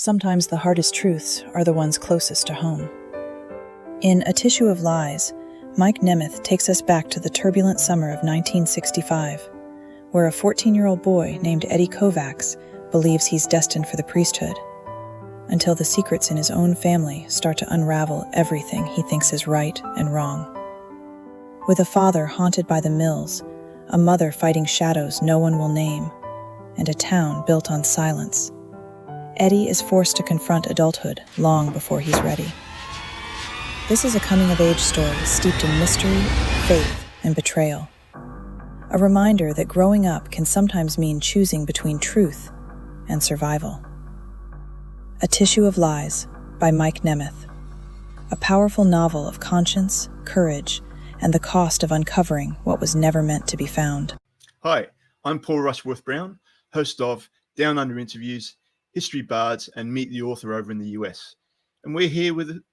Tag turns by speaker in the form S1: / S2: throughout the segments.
S1: Sometimes the hardest truths are the ones closest to home. In A Tissue of Lies, Mike Nemeth takes us back to the turbulent summer of 1965, where a 14-year-old boy named Eddie Kovacs believes he's destined for the priesthood, until the secrets in his own family start to unravel everything he thinks is right and wrong. With a father haunted by the mills, a mother fighting shadows no one will name, and a town built on silence, Eddie is forced to confront adulthood long before he's ready. This is a coming-of-age story steeped in mystery, faith, and betrayal. A reminder that growing up can sometimes mean choosing between truth and survival. A Tissue of Lies by Mike Nemeth. A powerful novel of conscience, courage, and the cost of uncovering what was never meant to be found.
S2: Hi, I'm Paul Rushworth-Brown, host of Down Under Interviews, History Bards, and Meet the Author over in the US. And we're here with a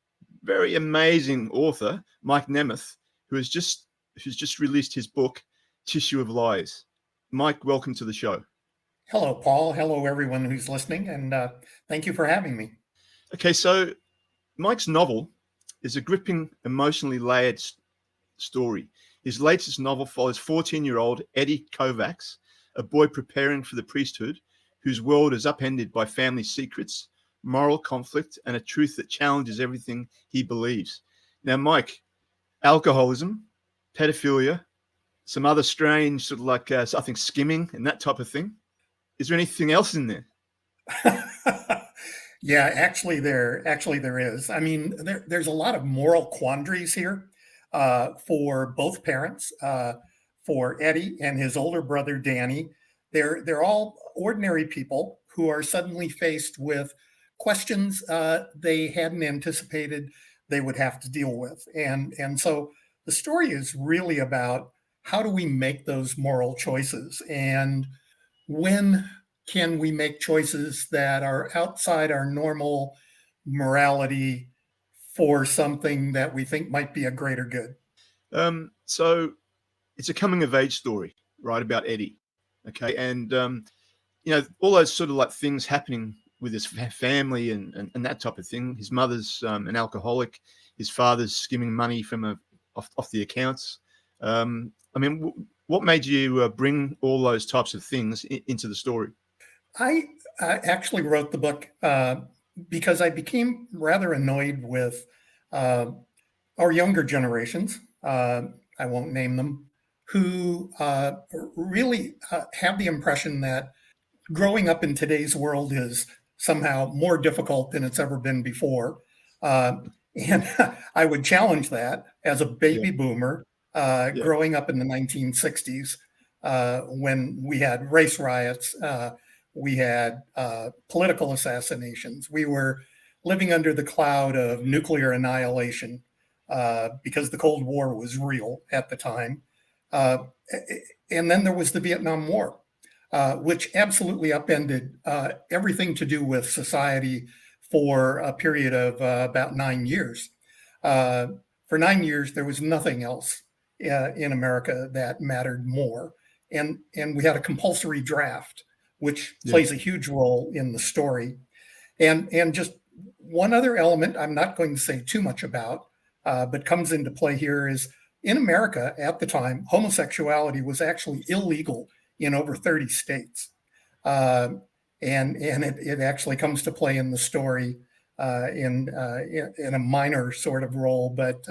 S2: very amazing author, Mike Nemeth, who's just released his book, Tissue of Lies. Mike, welcome to the show.
S3: Hello, Paul. Hello, everyone who's listening, and thank you for having me.
S2: Okay, so Mike's novel is a gripping, emotionally layered story. His latest novel follows 14-year-old Eddie Kovacs, a boy preparing for the priesthood, whose world is upended by family secrets, moral conflict, and a truth that challenges everything he believes. Now, Mike, alcoholism, pedophilia, some other strange sort of like, I think, skimming and that type of thing. Is there anything else in there?
S3: Yeah, actually there is. I mean, there's a lot of moral quandaries here for both parents, for Eddie and his older brother, Danny. They're all ordinary people who are suddenly faced with questions they hadn't anticipated they would have to deal with. And so the story is really about how do we make those moral choices, and when can we make choices that are outside our normal morality for something that we think might be a greater good.
S2: So it's a coming of age story, right, about Eddie. Okay. And, all those sort of like things happening with his family and that type of thing. His mother's an alcoholic. His father's skimming money from off the accounts. What made you bring all those types of things into the story?
S3: I actually wrote the book because I became rather annoyed with our younger generations, I won't name them, who really have the impression that growing up in today's world is somehow more difficult than it's ever been before. And I would challenge that as a baby boomer growing up in the 1960s when we had race riots, we had political assassinations. We were living under the cloud of nuclear annihilation because the Cold War was real at the time. And then there was the Vietnam War, which absolutely upended everything to do with society for a period of about 9 years. For 9 years, there was nothing else in America that mattered more. And we had a compulsory draft, which plays a huge role in the story. And just one other element I'm not going to say too much about, but comes into play here is in America at the time, homosexuality was actually illegal in over 30 states. And it actually comes to play in the story in a minor sort of role, but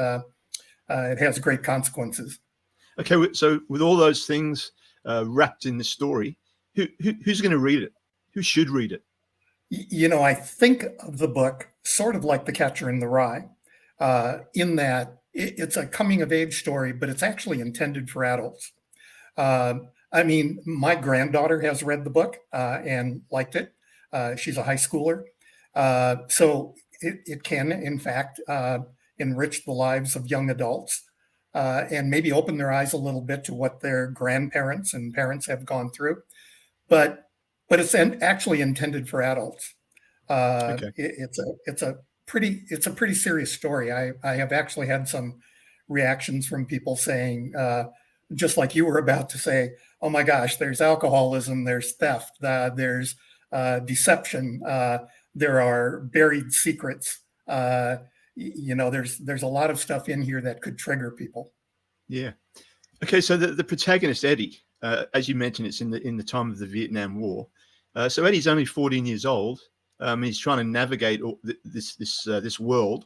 S3: it has great consequences.
S2: Okay, so with all those things wrapped in the story, who's going to read it? Who should read it?
S3: I think of the book sort of like The Catcher in the Rye, in that it's a coming of age story, but it's actually intended for adults. My granddaughter has read the book and liked it. She's a high schooler. So it can, in fact, enrich the lives of young adults and maybe open their eyes a little bit to what their grandparents and parents have gone through. But it's actually intended for adults. It's a pretty serious story. I have actually had some reactions from people saying, just like you were about to say, oh my gosh, there's alcoholism, there's theft, there's deception, there are buried secrets. There's a lot of stuff in here that could trigger people.
S2: Yeah. Okay, so the protagonist Eddie, as you mentioned, it's in the time of the Vietnam War. So Eddie's only 14 years old. He's trying to navigate this world.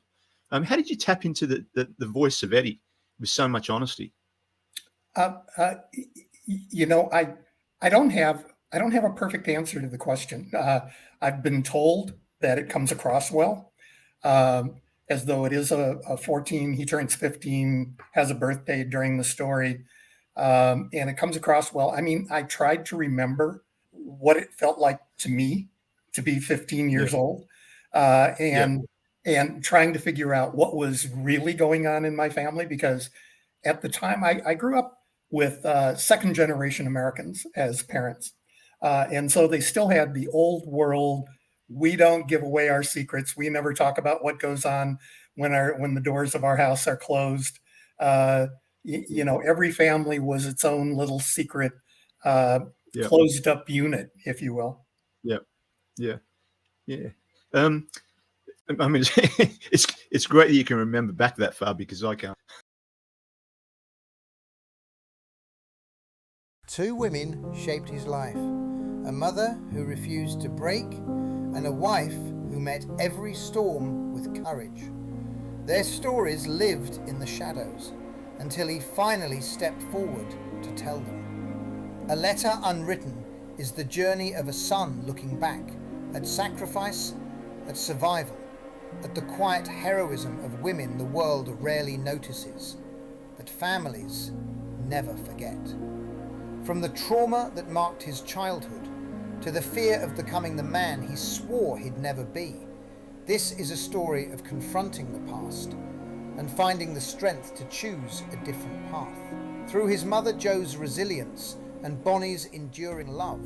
S2: How did you tap into the voice of Eddie with so much honesty?
S3: I don't have a perfect answer to the question. I've been told that it comes across well, as though it is a 14. He turns 15, has a birthday during the story, and it comes across well. I mean, I tried to remember what it felt like to me to be 15 years old, and trying to figure out what was really going on in my family, because at the time I grew up with second generation Americans as parents. And so they still had the old world. We don't give away our secrets. We never talk about what goes on when the doors of our house are closed. Every family was its own little secret, closed up unit, if you will.
S2: Yeah. I mean, it's great that you can remember back that far, because I can't.
S4: Two women shaped his life, a mother who refused to break, and a wife who met every storm with courage. Their stories lived in the shadows until he finally stepped forward to tell them. A Letter Unwritten is the journey of a son looking back at sacrifice, at survival, at the quiet heroism of women the world rarely notices, but families never forget. From the trauma that marked his childhood to the fear of becoming the man he swore he'd never be, this is a story of confronting the past and finding the strength to choose a different path. Through his mother Jo's resilience and Bonnie's enduring love,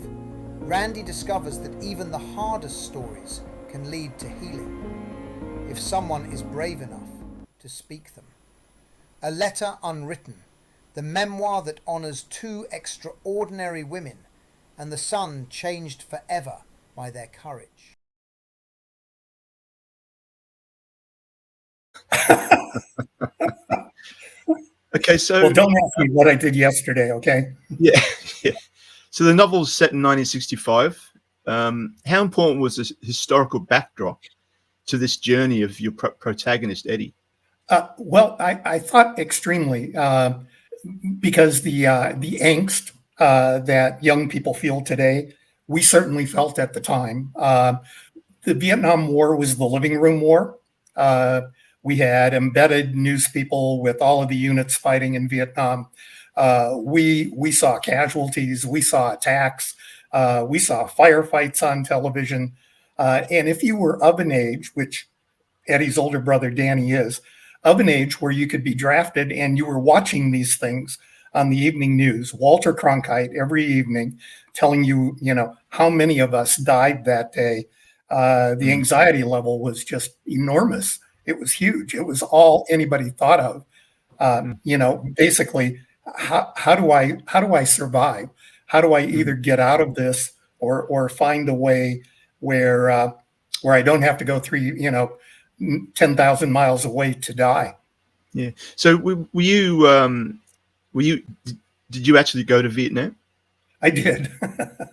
S4: Randy discovers that even the hardest stories can lead to healing, if someone is brave enough to speak them. A Letter Unwritten, the memoir that honours two extraordinary women and the son changed forever by their courage.
S2: Okay, so...
S3: Well, don't ask me what I did yesterday, okay?
S2: Yeah. So the novel's set in 1965. How important was this historical backdrop to this journey of your protagonist, Eddie?
S3: Well, I thought extremely, because the angst that young people feel today, we certainly felt at the time. The Vietnam War was the living room war. We had embedded news people with all of the units fighting in Vietnam. We saw casualties, we saw attacks, we saw firefights on television. And if you were of an age, which Eddie's older brother Danny is, of an age where you could be drafted and you were watching these things on the evening news, Walter Cronkite every evening telling you, how many of us died that day. The anxiety level was just enormous. It was huge. It was all anybody thought of. Basically, how do I survive? How do I either get out of this or find a way where I don't have to go through 10,000 miles away to die?
S2: Yeah. So did you actually go to Vietnam?
S3: I did.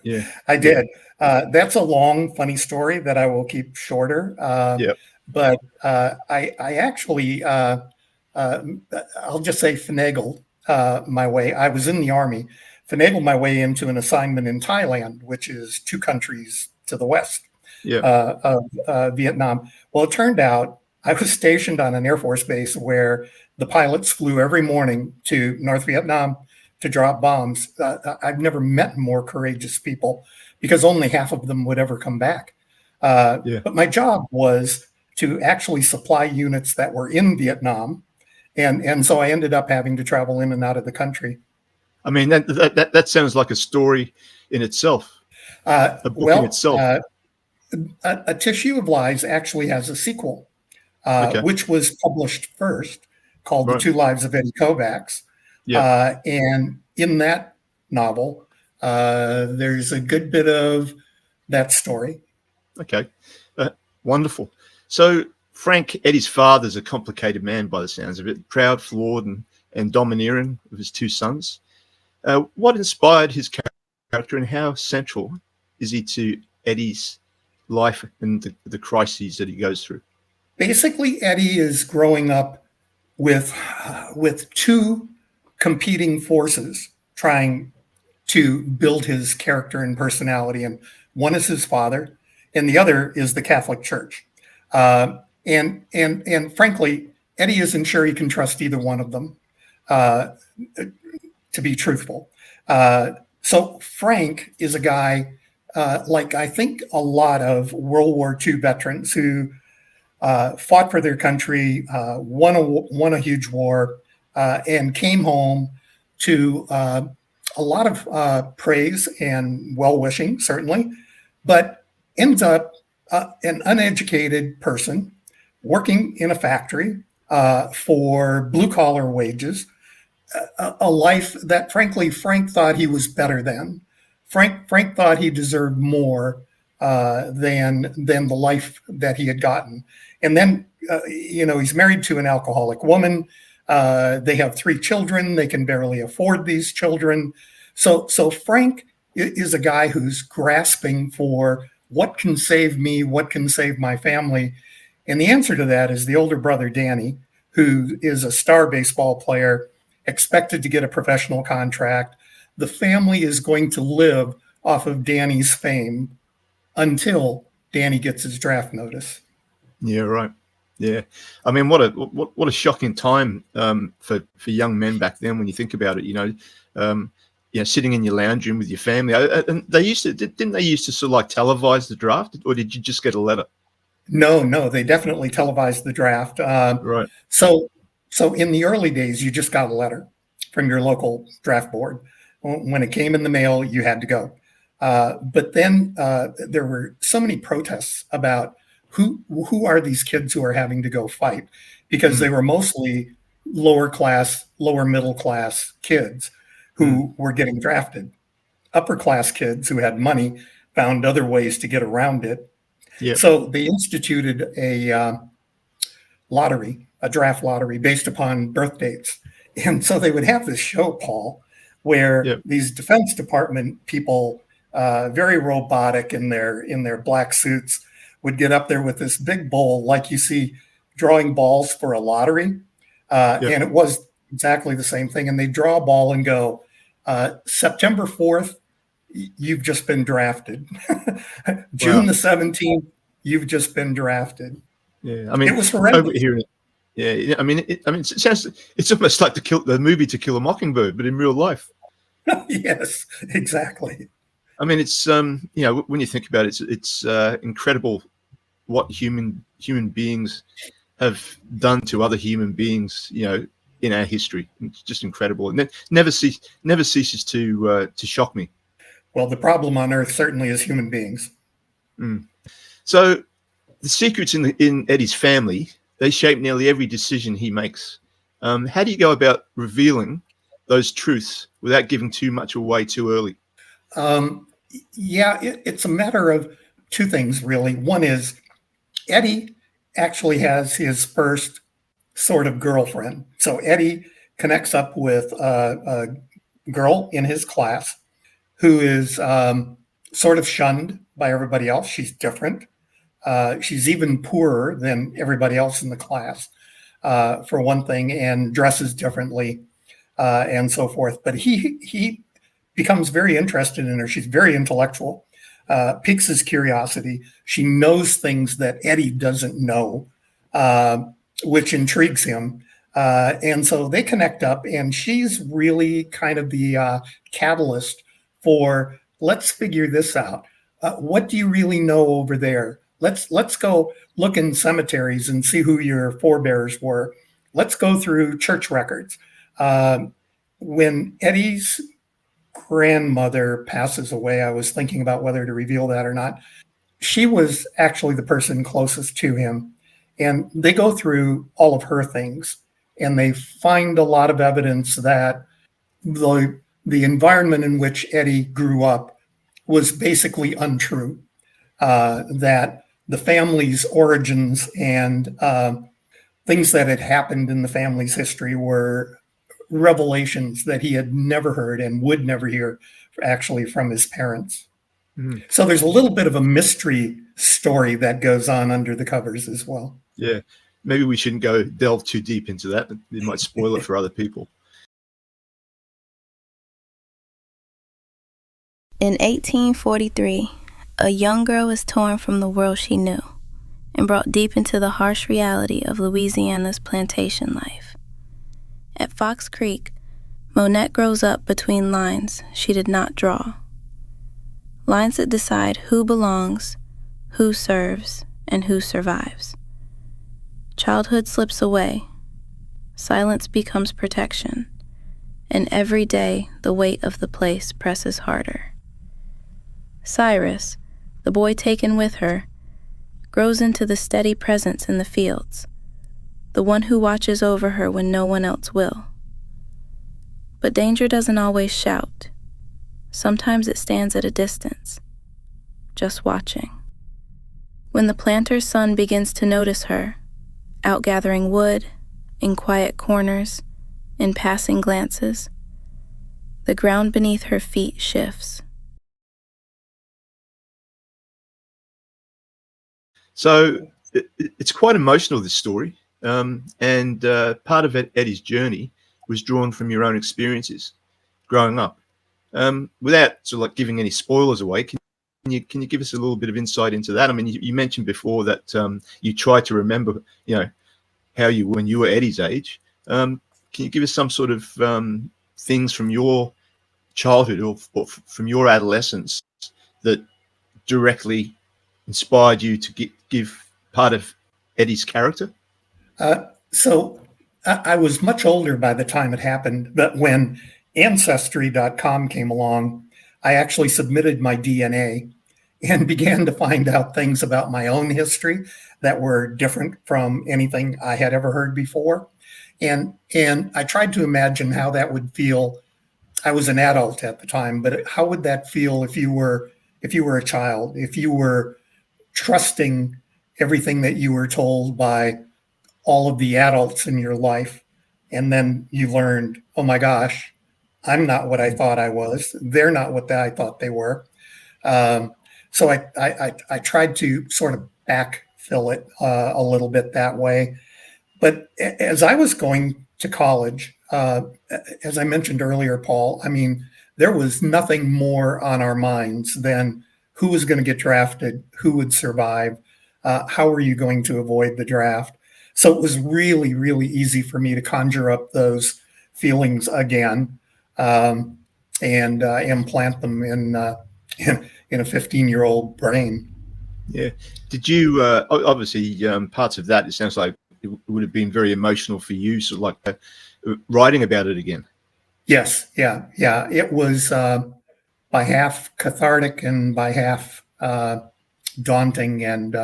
S2: Yeah.
S3: I did. That's a long, funny story that I will keep shorter. But I actually, I'll just say finagled my way. I was in the Army, finagled my way into an assignment in Thailand, which is 2 countries to the west of Vietnam. Well, it turned out I was stationed on an Air Force base where the pilots flew every morning to North Vietnam to drop bombs. I've never met more courageous people, because only half of them would ever come back. But my job was to actually supply units that were in Vietnam. And so I ended up having to travel in and out of the country.
S2: I mean, that sounds like a story in itself, a book in itself.
S3: A Tissue of Lies actually has a sequel, which was published first, called The Two Lives of Eddie Kovacs. And in that novel, there's a good bit of that story.
S2: Okay. Wonderful. So Frank, Eddie's father's a complicated man by the sounds of it, proud, flawed, and domineering of his two sons. What inspired his character, and how central is he to Eddie's life and the crises that he goes through?
S3: Basically, Eddie is growing up with two competing forces trying to build his character and personality, and one is his father, and the other is the Catholic Church. And frankly, Eddie isn't sure he can trust either one of them, to be truthful. So Frank is a guy like I think a lot of World War II veterans who fought for their country, won a huge war, and came home to a lot of praise and well-wishing, certainly, but ends up an uneducated person working in a factory for blue-collar wages, a life that, frankly, Frank thought he was better than. Frank thought he deserved more than the life that he had gotten. And then, he's married to an alcoholic woman. They have 3 children. They can barely afford these children. So Frank is a guy who's grasping for what can save me, what can save my family. And the answer to that is the older brother, Danny, who is a star baseball player, expected to get a professional contract. The family is going to live off of Danny's fame until Danny gets his draft notice.
S2: Yeah, right. Yeah, I mean, what a shocking time for young men back then when you think about it. Sitting in your lounge room with your family. And they used to didn't they used to sort of like televise the draft, or did you just get a letter?
S3: No, they definitely televised the draft.
S2: Right.
S3: So in the early days, you just got a letter from your local draft board. When it came in the mail, you had to go. But then there were so many protests about who are these kids who are having to go fight, because they were mostly lower middle class kids who were getting drafted. Upper class kids who had money found other ways to get around it.
S2: Yep.
S3: So they instituted a draft lottery based upon birth dates. And so they would have this show, Paul, where these Defense Department people, very robotic in their black suits, would get up there with this big bowl, like you see drawing balls for a lottery. And it was exactly the same thing. And they draw a ball and go, September 4th, you've just been drafted. June the 17th, you've just been drafted.
S2: Yeah, I mean,
S3: it was horrendous.
S2: Yeah, I mean, it's almost like the movie To Kill a Mockingbird, but in real life.
S3: Yes, exactly.
S2: I mean, it's when you think about it, it's incredible what human beings have done to other human beings, in our history. It's just incredible, and it never ceases to shock me.
S3: Well, the problem on Earth certainly is human beings.
S2: So the secrets in Eddie's family, they shape nearly every decision he makes. How do you go about revealing those truths without giving too much away too early?
S3: It's a matter of two things, really. One is Eddie actually has his first sort of girlfriend. So Eddie connects up with a girl in his class who is sort of shunned by everybody else. She's different. She's even poorer than everybody else in the class, for one thing, and dresses differently, and so forth. But he becomes very interested in her. She's very intellectual, piques his curiosity. She knows things that Eddie doesn't know, which intrigues him. And so they connect up, and she's really kind of the catalyst for, let's figure this out. What do you really know over there? Let's go look in cemeteries and see who your forebears were. Let's go through church records. When Eddie's grandmother passes away, I was thinking about whether to reveal that or not. She was actually the person closest to him. And they go through all of her things, and they find a lot of evidence that the environment in which Eddie grew up was basically untrue. That the family's origins and things that had happened in the family's history were revelations that he had never heard and would never hear actually from his parents.
S2: Mm.
S3: So there's a little bit of a mystery story that goes on under the covers as well.
S2: Yeah. Maybe we shouldn't delve too deep into that. It might spoil it for other people.
S5: In 1843, a young girl is torn from the world she knew and brought deep into the harsh reality of Louisiana's plantation life. At Fox Creek, Monette grows up between lines she did not draw. Lines that decide who belongs, who serves, and who survives. Childhood slips away. Silence becomes protection. And every day, the weight of the place presses harder. Cyrus, the boy taken with her, grows into the steady presence in the fields, the one who watches over her when no one else will. But danger doesn't always shout. Sometimes it stands at a distance, just watching. When the planter's son begins to notice her, out gathering wood, in quiet corners, in passing glances, the ground beneath her feet shifts.
S2: So it's quite emotional, this story. And part of Eddie's journey was drawn from your own experiences growing up. Without sort of like giving any spoilers away, can you give us a little bit of insight into that? I mean, you mentioned before that you tried to remember, how when you were Eddie's age. Can you give us some sort of things from your childhood or from your adolescence that directly inspired you to give part of Eddie's character?
S3: So I was much older by the time it happened, but when Ancestry.com came along, I actually submitted my DNA and began to find out things about my own history that were different from anything I had ever heard before. And I tried to imagine how that would feel. I was an adult at the time, but how would that feel if you were a child, if you were trusting everything that you were told by all of the adults in your life, and then you learned, oh my gosh, I'm not what I thought I was. They're not what I thought they were. So I tried to sort of backfill it a little bit that way. But as I was going to college, as I mentioned earlier, Paul, I mean, there was nothing more on our minds than who was going to get drafted, who would survive, how are you going to avoid the draft. So it was really, really easy for me to conjure up those feelings again and implant them in a 15-year-old brain.
S2: Yeah. Did you, obviously, parts of that, it sounds like it would have been very emotional for you, sort of like writing about it again.
S3: Yes. Yeah. It was by half cathartic and by half daunting and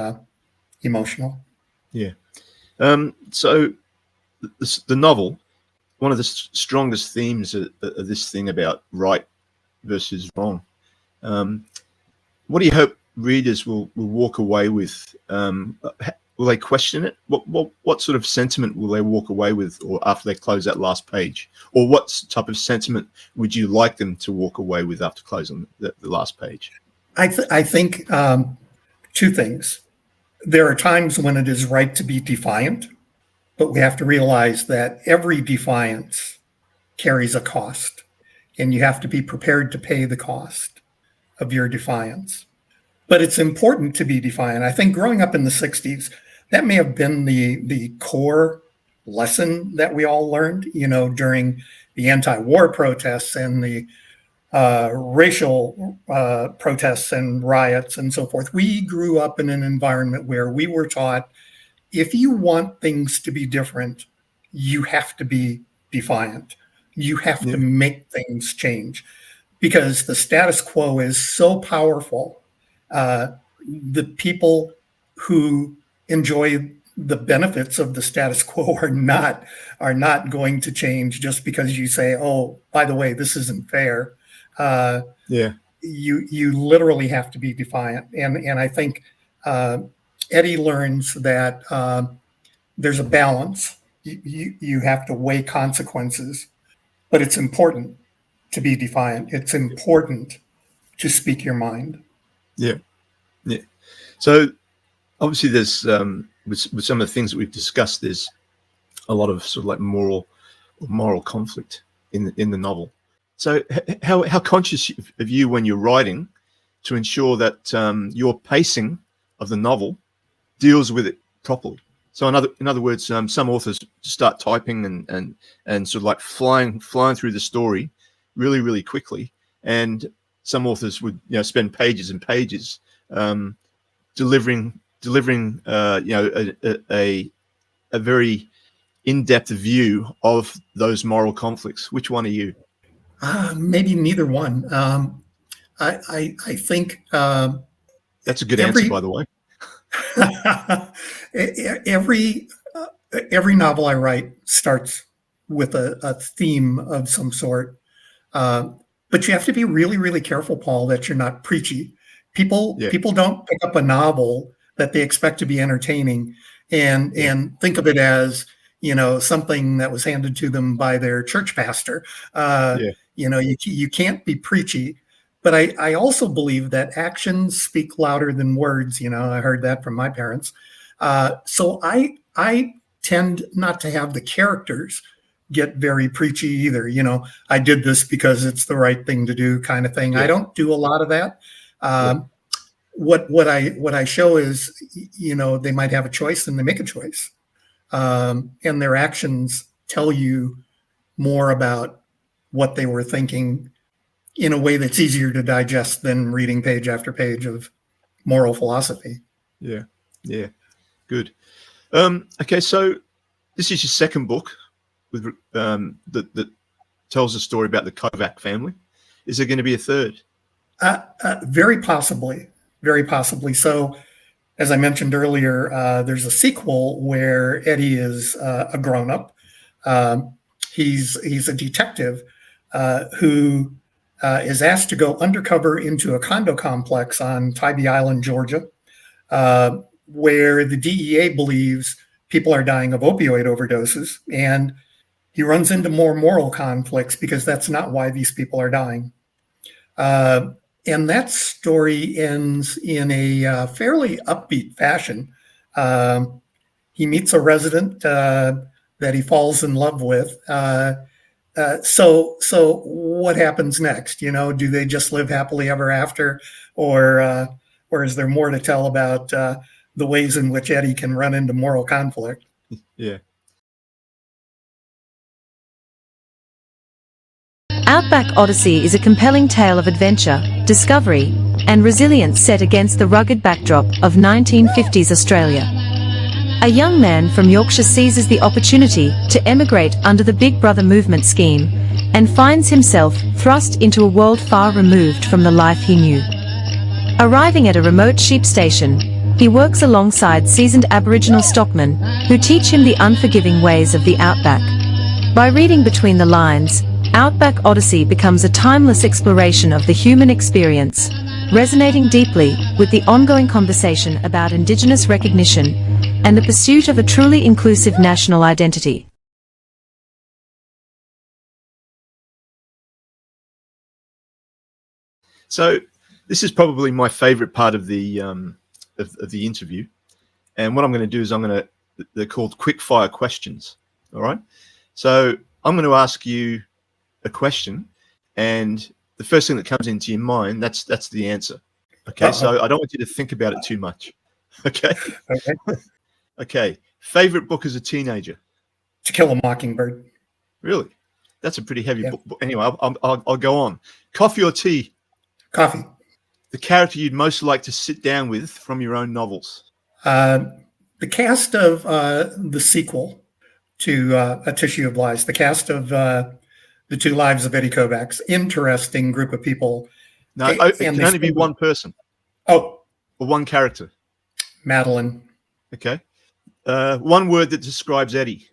S3: emotional.
S2: Yeah. So the novel, one of the strongest themes of this thing about right versus wrong. What do you hope readers will walk away with? Will they question it? What sort of sentiment will they walk away with, or after they close that last page? Or what type of sentiment would you like them to walk away with after closing the last page?
S3: I think two things. There are times when it is right to be defiant, but we have to realize that every defiance carries a cost, and you have to be prepared to pay the cost of your defiance. But it's important to be defiant. I think growing up in the 60s, that may have been the core lesson that we all learned, during the anti-war protests and the racial protests and riots and so forth. We grew up in an environment where we were taught, if you want things to be different, you have to be defiant. You have to make things change, because the status quo is so powerful. The people who enjoy the benefits of the status quo are not going to change just because you say, oh, by the way, this isn't fair. You literally have to be defiant. And I think Eddie learns that there's a balance. You have to weigh consequences, but it's important to be defiant. It's important to speak your mind.
S2: Yeah. Yeah. So obviously there's with some of the things that we've discussed, there's a lot of sort of like moral conflict in the novel. So how conscious of you when you're writing to ensure that your pacing of the novel deals with it properly? So in other words, some authors start typing and sort of like flying through the story really, really quickly, and some authors would spend pages and pages delivering a very in-depth view of those moral conflicts. Which one are you?
S3: Maybe neither one. I think
S2: That's a good answer, by the way.
S3: every novel I write starts with a theme of some sort. But you have to be really, really careful, Paul, that you're not preachy. People don't pick up a novel that they expect to be entertaining and think of it as something that was handed to them by their church pastor. You can't be preachy. But I also believe that actions speak louder than words. I heard that from my parents. So I tend not to have the characters get very preachy either. I did this because it's the right thing to do kind of thing. I don't do a lot of that. What I show is, they might have a choice and they make a choice. And their actions tell you more about what they were thinking in a way that's easier to digest than reading page after page of moral philosophy.
S2: Yeah. Good. Okay, so this is your second book with that tells a story about the Kovacs family. Is there going to be a third?
S3: Very possibly. So, as I mentioned earlier, there's a sequel where Eddie is a grown-up. He's a detective who is asked to go undercover into a condo complex on Tybee Island, Georgia, where the DEA believes people are dying of opioid overdoses. And he runs into more moral conflicts because that's not why these people are dying. And that story ends in a fairly upbeat fashion. He meets a resident that he falls in love with. So what happens next? Do they just live happily ever after, or is there more to tell about the ways in which Eddie can run into moral conflict?
S2: Yeah.
S6: Outback Odyssey is a compelling tale of adventure, discovery, and resilience set against the rugged backdrop of 1950s Australia. A young man from Yorkshire seizes the opportunity to emigrate under the Big Brother movement scheme and finds himself thrust into a world far removed from the life he knew. Arriving at a remote sheep station, he works alongside seasoned Aboriginal stockmen who teach him the unforgiving ways of the outback. By reading between the lines, Outback Odyssey becomes a timeless exploration of the human experience, resonating deeply with the ongoing conversation about Indigenous recognition and the pursuit of a truly inclusive national identity.
S2: So this is probably my favorite part of the interview, and what I'm going to do is they're called quick fire questions. All right, so I'm going to ask you a question, and the first thing that comes into your mind, that's the answer. Okay. So I don't want you to think about it too much. Okay. Okay. Favorite book as a teenager?
S3: To Kill a Mockingbird.
S2: Really? That's a pretty heavy book. Anyway, I'll go on. Coffee or tea?
S3: Coffee.
S2: The character you'd most like to sit down with from your own novels?
S3: The cast of the sequel to A Tissue of Lies, the cast of The Two Lives of Eddie Kovacs. Interesting group of people.
S2: No, it can only be one person.
S3: Oh.
S2: Or one character.
S3: Madeline.
S2: Okay. One word that describes Eddie.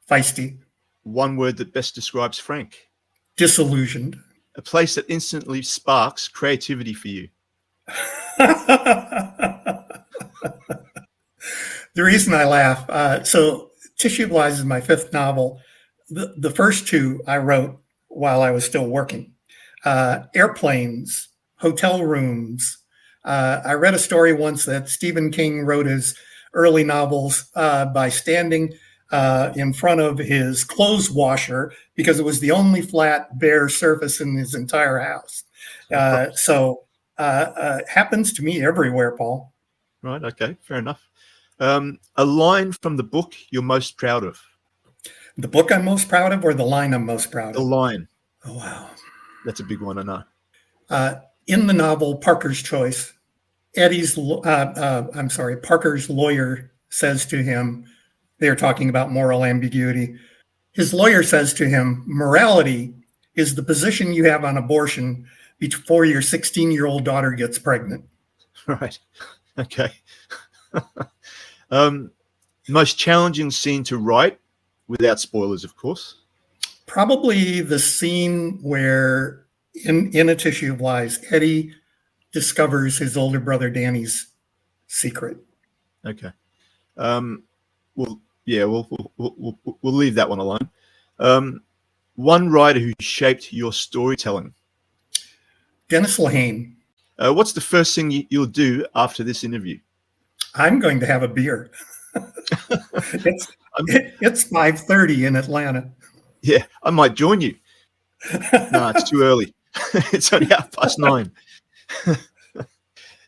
S3: Feisty.
S2: One word that best describes Frank.
S3: Disillusioned.
S2: A place that instantly sparks creativity for you.
S3: The reason I laugh, so Tissue of Lies is my fifth novel. The first two I wrote while I was still working. Airplanes, hotel rooms. I read a story once that Stephen King wrote his early novels by standing in front of his clothes washer because it was the only flat, bare surface in his entire house. So happens to me everywhere, Paul.
S2: Right. Okay. Fair enough. A line from the book you're most proud of.
S3: The book I'm most proud of, or the line I'm most proud
S2: The
S3: of?
S2: line.
S3: Oh, wow.
S2: That's a big one, I know.
S3: In the novel Parker's Choice, Parker's lawyer says to him, they're talking about moral ambiguity. His lawyer says to him, morality is the position you have on abortion before your 16-year-old daughter gets pregnant.
S2: Right. Okay. Most challenging scene to write, without spoilers, of course.
S3: Probably the scene where in A Tissue of Lies, Eddie discovers his older brother Danny's secret.
S2: Okay. We'll leave that one alone. One writer who shaped your storytelling.
S3: Dennis Lehane.
S2: What's the first thing you'll do after this interview?
S3: I'm going to have a beer. It's 5:30 in Atlanta.
S2: Yeah, I might join you. No, it's too early. It's only 9:30.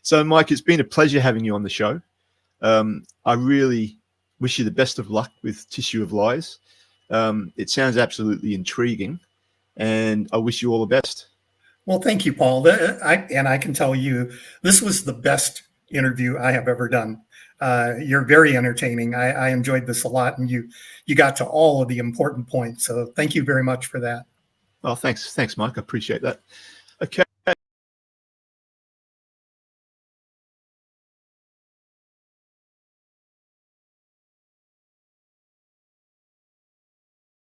S2: So, Mike, it's been a pleasure having you on the show. I really wish you the best of luck with Tissue of Lies. It sounds absolutely intriguing, and I wish you all the best.
S3: Well, thank you, Paul. I can tell you, this was the best interview I have ever done. You're very entertaining. I enjoyed this a lot, and you got to all of the important points. So thank you very much for that.
S2: Well, thanks, Mike. I appreciate that. Okay.